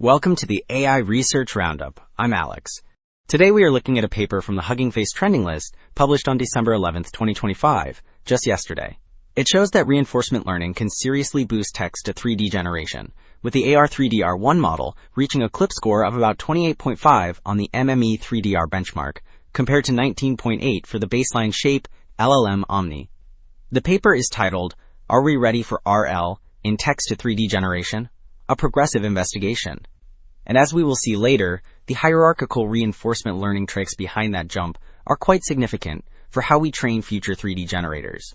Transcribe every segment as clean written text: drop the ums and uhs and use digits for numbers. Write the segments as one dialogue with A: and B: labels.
A: Welcome to the AI Research Roundup. I'm Alex. Today we are looking at a paper from the Hugging Face trending list published on December 11th, 2025, just yesterday. It shows that reinforcement learning can seriously boost text-to-3D generation, with the AR3D-R1 model reaching a CLIP score of about 28.5 on the MME3DR benchmark, compared to 19.8 for the baseline shape LLM Omni. The paper is titled, "Are We Ready for RL in Text-to-3D Generation? A Progressive Investigation." And as we will see later, the hierarchical reinforcement learning tricks behind that jump are quite significant for how we train future 3D generators.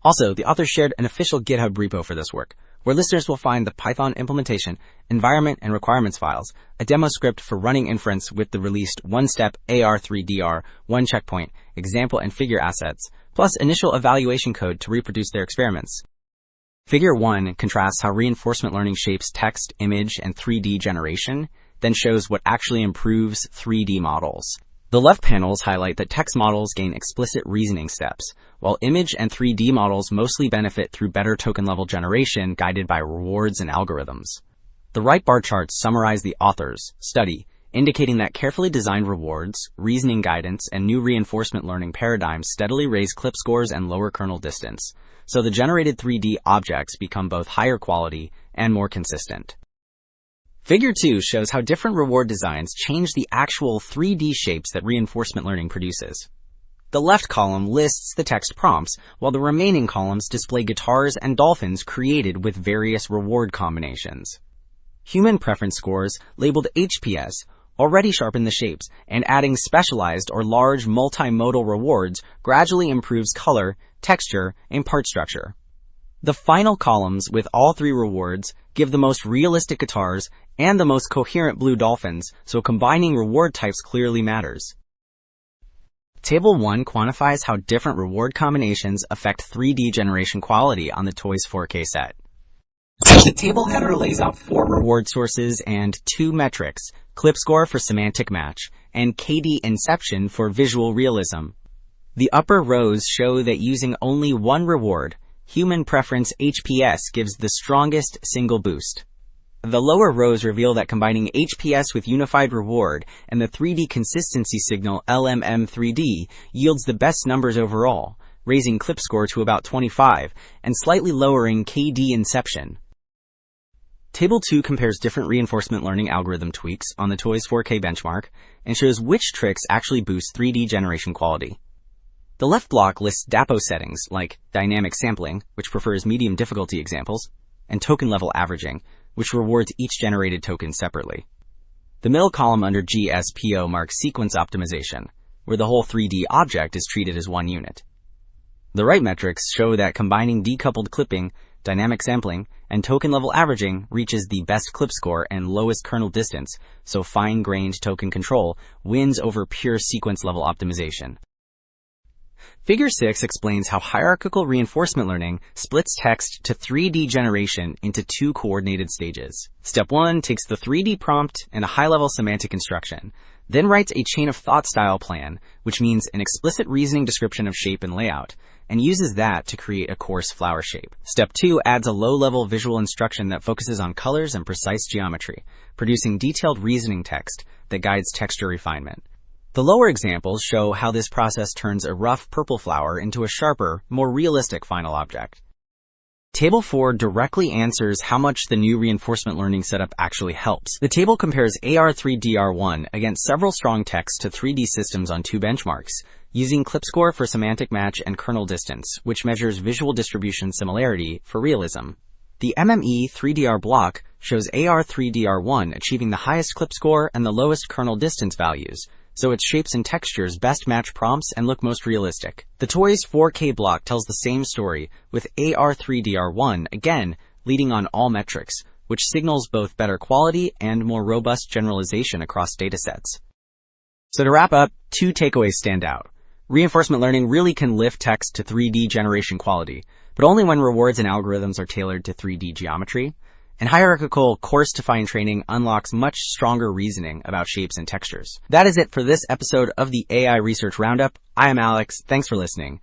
A: Also, the authors shared an official GitHub repo for this work, where listeners will find the Python implementation, environment, and requirements files, a demo script for running inference with the released one-step AR3D-R1 checkpoint, example and figure assets, plus initial evaluation code to reproduce their experiments. Figure 1 contrasts how reinforcement learning shapes text, image, and 3D generation, then shows what actually improves 3D models. The left panels highlight that text models gain explicit reasoning steps, while image and 3D models mostly benefit through better token-level generation guided by rewards and algorithms. The right bar charts summarize the author's study, indicating that carefully designed rewards, reasoning guidance, and new reinforcement learning paradigms steadily raise CLIP scores and lower kernel distance, so the generated 3D objects become both higher quality and more consistent. Figure 2 shows how different reward designs change the actual 3D shapes that reinforcement learning produces. The left column lists the text prompts, while the remaining columns display guitars and dolphins created with various reward combinations. Human preference scores, labeled HPS, already sharpen the shapes, and adding specialized or large multimodal rewards gradually improves color, texture, and part structure. The final columns with all three rewards give the most realistic guitars and the most coherent blue dolphins, so combining reward types clearly matters. Table 1 quantifies how different reward combinations affect 3D generation quality on the Toys 4K set. The table header lays out 4 reward sources and 2 metrics, CLIP score for semantic match, and KD inception for visual realism. The upper rows show that using only one reward, human preference HPS, gives the strongest single boost. The lower rows reveal that combining HPS with unified reward and the 3D consistency signal LMM3D yields the best numbers overall, raising CLIP score to about 25 and slightly lowering KD inception. Table 2 compares different reinforcement learning algorithm tweaks on the Toys 4K benchmark and shows which tricks actually boost 3D generation quality. The left block lists DAPO settings like dynamic sampling, which prefers medium difficulty examples, and token level averaging, which rewards each generated token separately. The middle column under GSPO marks sequence optimization, where the whole 3D object is treated as one unit. The right metrics show that combining decoupled clipping, dynamic sampling, and token-level averaging reaches the best CLIP score and lowest kernel distance, so fine-grained token control wins over pure sequence-level optimization. Figure 6 explains how hierarchical reinforcement learning splits text-to-3D generation into 2 coordinated stages. Step 1 takes the 3D prompt and a high-level semantic instruction, then writes a chain of thought style plan, which means an explicit reasoning description of shape and layout, and uses that to create a coarse flower shape. Step 2 adds a low-level visual instruction that focuses on colors and precise geometry, producing detailed reasoning text that guides texture refinement. The lower examples show how this process turns a rough purple flower into a sharper, more realistic final object. Table 4 directly answers how much the new reinforcement learning setup actually helps. The table compares AR3D-R1 against several strong text-to-3D systems on 2 benchmarks, using CLIP score for semantic match and kernel distance, which measures visual distribution similarity for realism. The MME3DR block shows AR3D-R1 achieving the highest CLIP score and the lowest kernel distance values, so its shapes and textures best match prompts and look most realistic. The Toys 4K block tells the same story, with AR3D-R1 again leading on all metrics, which signals both better quality and more robust generalization across datasets. So to wrap up, 2 takeaways stand out. Reinforcement learning really can lift text-to-3D generation quality, but only when rewards and algorithms are tailored to 3D geometry. And hierarchical coarse-to-fine training unlocks much stronger reasoning about shapes and textures. That is it for this episode of the AI Research Roundup. I am Alex. Thanks for listening.